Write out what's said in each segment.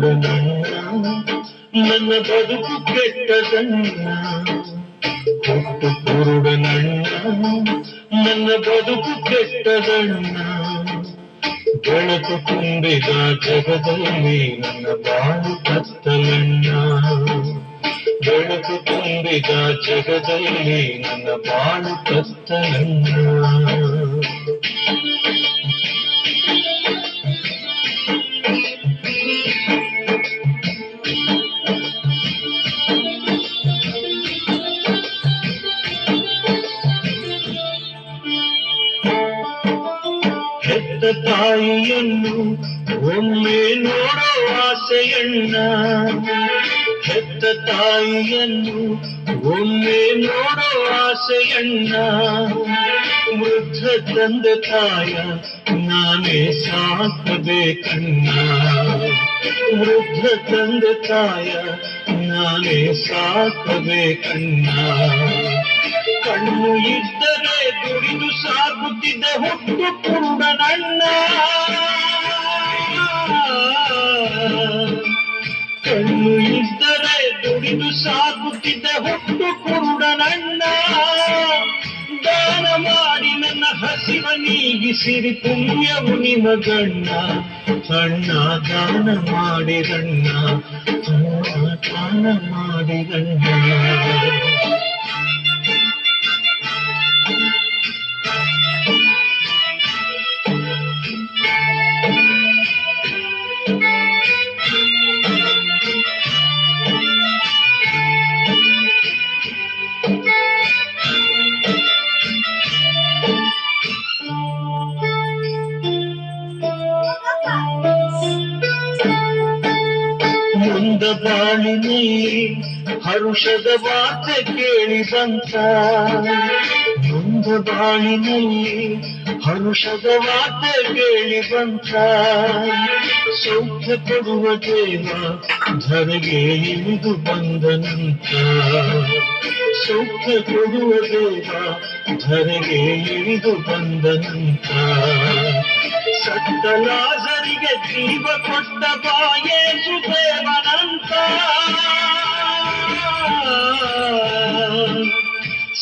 ಕುರುಡನಣ್ಣ ನನ್ನ ಬದುಕು ಕೆಟ್ಟದಣ್ಣ ಹುಟ್ಟು ಕುರುಡನಣ್ಣ ನನ್ನ ಬದುಕು ಕೆಟ್ಟದಣ್ಣ ಬೆಳಕು ತುಂಬಿದ ಜಗದಲ್ಲಿ ನನ್ನ ಬಾಳು ಕತ್ತಲಣ್ಣ ಬೆಳಕು ತುಂಬಿದ ಜಗದಲ್ಲಿ ನನ್ನ ಬಾಳು ಕತ್ತಲಣ್ಣ ಹೆತ್ತ ತಾಯಿಯನ್ನು ಒಮ್ಮೆ ನೋಡೋ ಆಸೆಯಣ್ಣ ಹೆತ್ತ ತಾಯಿಯನ್ನು ಒಮ್ಮೆ ನೋಡೋ ಆಸೆಯಣ್ಣ ವೃದ್ಧ ತಂದೆ ತಾಯ ನಾನೇ ಸಾಕಬೇಕಣ್ಣ ವೃದ್ಧ ತಂದೆ ತಾಯ ನಾನೇ ಸಾಕಬೇಕಣ್ಣ ಕಣ್ಣು ಇದ್ದರೆ ದುಡಿದು ಸಾಕುತ್ತಿದ್ದ ಹುಟ್ಟು ಕುರುಡನಣ್ಣ ಕಣ್ಣು ಇದ್ದರೆ ದುಡಿದು ಸಾಕುತ್ತಿದ್ದ ಹುಟ್ಟು ಕುರುಡನಣ್ಣ ದಾನ ಮಾಡಿ ನನ್ನ ಹಸಿವ ನೀಗಿಸಿರಿ ಪುಣ್ಯವು ನಿಮಗಣ್ಣ ಅಣ್ಣ ದಾನ ಮಾಡಿರಣ್ಣ ಅಣ್ಣ ದಾನ ಮಾಡಿರಣ್ಣ ಮುಂದ ಬಾಳಿನಲ್ಲಿ ಹರುಷದ ವಾರ್ತೆ ಕೇಳಿ ಬಂತ ಮುಂದ ಬಾಳಿನಲ್ಲಿ ಹರುಷದ ವಾರ್ತೆ ಕೇಳಿ ಬಂತ ಸೌಖ್ಯ ಕೊಡುವ ದೇವ ಧರೆಗೆ ಇಳಿದು ಬಂದನಂತ ಸೌಖ್ಯ ಕೊಡುವ ದೇವ ಧರೆಗೆ ಇಳಿದು ಬಂದನಂತ ಸತ್ತ ಲಾಜರಿಗೆ ಜೀವ ಕೊಟ್ಟ ಯೇಸು ದೇವನಂತ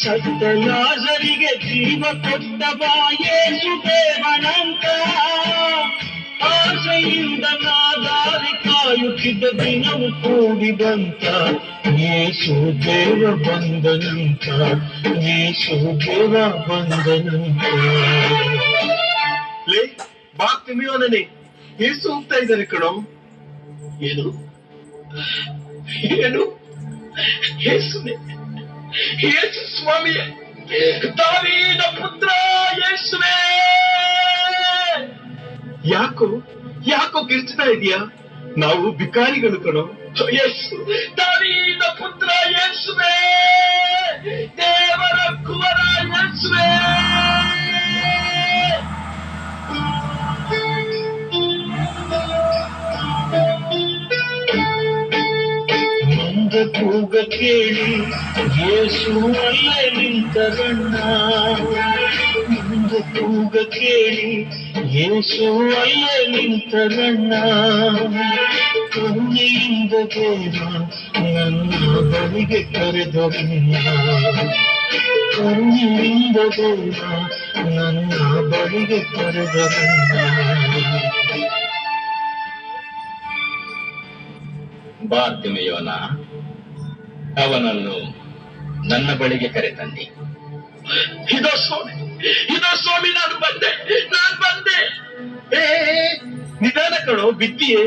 ಸತ್ತ ಲಾಜರಿಗೆ ಜೀವ ಕೊಟ್ಟ ಯೇಸು ದೇವನಂತ ಆಸೆಯಿಂದ ನಾದಾರಿ ಕಾಯುತ್ತಿದ್ದ ದಿನವು ಕೂಡಿ ಬಂತ ಯೇಸು ದೇವ ಬಂದನಂತ ಯೇಸು ದೇವ ಬಂದನಂತ ಬಾರ್ತಿಮಿಯೋನನೇ ಯೇಸು ಹೋಗ್ತಾ ಇದ್ದಾರೆ ಕಣೋ ಏನು ಏನು ಯೇಸುನೇ ಯೇಸು ಸ್ವಾಮಿಯೇ ದಾವೀದ ಪುತ್ರ ಯೇಸುವೇ ಯಾಕೋ ಯಾಕೋ ಕಿರ್ಚ್ತಾ ಇದೀಯಾ ನಾವು ಭಿಕಾರಿಗಳು ಕಣೋ ಯೇಸು ದಾವೀದ ಪುತ್ರ ಯೇಸುವೇ ದೇವರ ಕುವರ ಯೇಸುವೇ ಕೂಗ ಕೇಳಿ ಯೇಸು ಅಲ್ಲೇ ನಿಂತರಣ್ಣ ಮುಂದೆ ಕೂಗ ಕೇಳಿ ಯೇಸು ಅಲ್ಲೇ ನಿಂತರಣ್ಣ ಕರುಣೆಯಿಂದ ದೇವ ನನ್ನ ಬಳಿಗೆ ಕರೆದರಣ್ಣ ಕರುಣೆಯಿಂದ ದೇವ ನನ್ನ ಬಳಿಗೆ ಕರೆದರಣ್ಣ ಬಾರ್ತಿಮೆಯೋನ ಅವನನ್ನು ನನ್ನ ಬಳಿಗೆ ಕರೆತಂದಿ ಇದೋ ಸ್ವಾಮಿ ನಾನು ಬಂದೆ ಏ ನಿಧಾನ ಕಣೋ ಬಿದ್ದಿಯೇ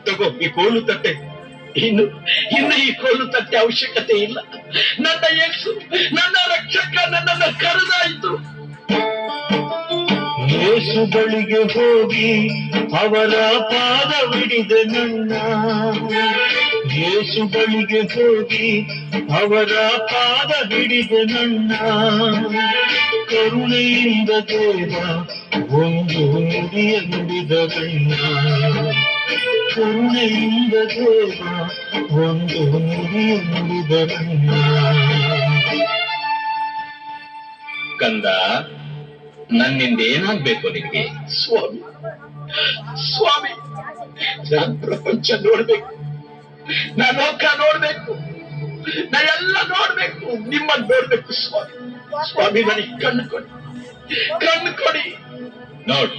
ತಗೋ ಈ ಕೋಲು ತಟ್ಟೆ ಇನ್ನು ಈ ಕೋಲು ತಟ್ಟೆ ಅವಶ್ಯಕತೆ ಇಲ್ಲ ನನ್ನ ಯೇಸು ನನ್ನ ರಕ್ಷಕ ನನ್ನನ್ನು ಕರೆದಾಯಿತು ಯೇಸು ಬಳಿಗೆ ಹೋಗಿ ಅವರ ಪಾದವಿಡಿದೆ ನನ್ನ ಯೇಸು ಬಳಿಗೆ ಹೋಗಿ ಅವರ ಪಾದ ಹಿಡಿದೆ ನನ್ನ ಕರುಣೆಯಿಂದ ದೇವ ಒಂದು ನುಡಿಯ ನುಡಿದರಣ್ಣ ಕರುಣೆಯಿಂದ ದೇವ ಒಂದು ನುಡಿಯ ನುಡಿದರಣ್ಣ ಕಂದ ನನ್ನಿಂದ ಏನಾಗ್ಬೇಕು ನಿನಗೆ ಸ್ವಾಮಿ ಸ್ವಾಮಿ ನಾನ್ ಪ್ರಪಂಚ ನೋಡ್ಬೇಕು, ನಾ ಲೋಕ ನೋಡ್ಬೇಕು, ನಾ ಎಲ್ಲ ನೋಡ್ಬೇಕು, ನಿಮ್ಮನ್ನ ನೋಡ್ಬೇಕು ಸ್ವಾಮಿ. ಸ್ವಾಮಿ ನನಗೆ ಕಣ್ಣು ಕೊಡಿ, ಕಣ್ಣು ಕೊಡಿ. ನೋಡು,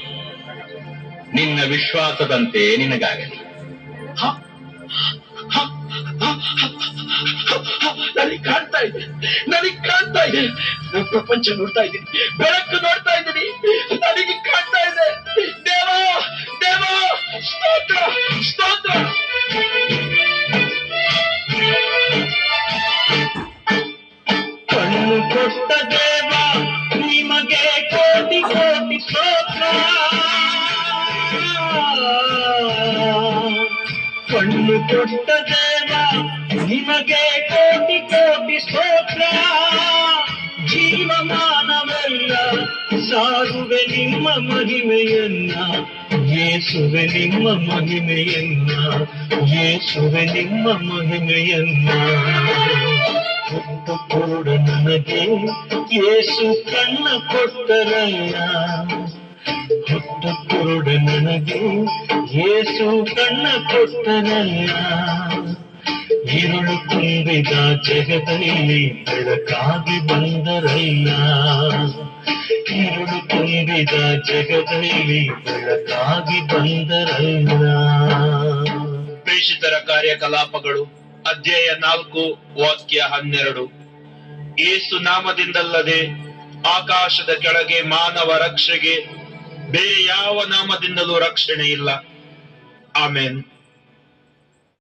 ನಿನ್ನ ವಿಶ್ವಾಸದಂತೆ ನಿನಗಾಗಲಿ. ನನಗೆ ಕಾಣ್ತಾ ಇದೆ, ನನಗೆ ಕಾಣ್ತಾ ಇದೆ. ನಾನು ಪ್ರಪಂಚ ನೋಡ್ತಾ ಇದ್ದೀನಿ, ಬೆಳಕು ನೋಡ್ತಾ ಇದ್ದೀನಿ, ನನಗೆ ಕಾಣ್ತಾ ಇದೆ. ದೇವ ದೇವ ಸ್ತೋತ್ರ ಸ್ತೋತ್ರ. ಕಣ್ಣು ಕೊಟ್ಟ ದೇವ ನಿಮಗೆ ಕೋಟಿ ಕೋಟಿ ಸ್ತೋತ್ರ. ಕಣ್ಣು ಕೊಟ್ಟ ದೇವ ನಿಮಗೆ ಕೋಟಿ ಕೋಟಿ ಸ್ತೋತ್ರ. ಜೀವಮಾನವೆಲ್ಲ ಸಾರುವೆ ನಿಮ್ಮ ಮಹಿಮೆಯನ್ನ, ಯೇಸುವೆ ನಿಮ್ಮ ಮಹಿಮೆಯನ್ನ, ಯೇಸುವೆ ನಿಮ್ಮ ಮಹಿಮೆಯನ್ನ. ಹುಟ್ಟು ಕೊಡ ನನಗೆ ಯೇಸು ಕಣ್ಣ ಕೊಟ್ಟರಲ್ಲ, ಹುಟ್ಟು ಕೊಡ ನನಗೆ ಯೇಸು ಕಣ್ಣ ಕೊಟ್ಟರಲ್ಲ. ഇരുಳು ತುಂಬಿದ ಜಗದಲ್ಲಿ ಬೆಳಕಾಗಿ ಬಂದರಲ್ಲ, ഇരുಳು ತುಂಬಿದ ಜಗದಲ್ಲಿ ಬೆಳಕಾಗಿ ಬಂದರಲ್ಲ. ಪ್ರೇಷಿತರ ಕಾರ್ಯಕಲಾಪಗಳು ಅಧ್ಯಾಯ 4 ವಾಕ್ಯ 12. ಯೇಸು ನಾಮದಿಂದಲ್ಲದೆ ಆಕಾಶದ ಕೆಳಗೆ ಮಾನವ ರಕ್ಷೆಗೆ ಬೇರೆ ಯಾವ ನಾಮದಿಂದಲೂ ರಕ್ಷಣೆ ಇಲ್ಲ. ಆಮೆನ್.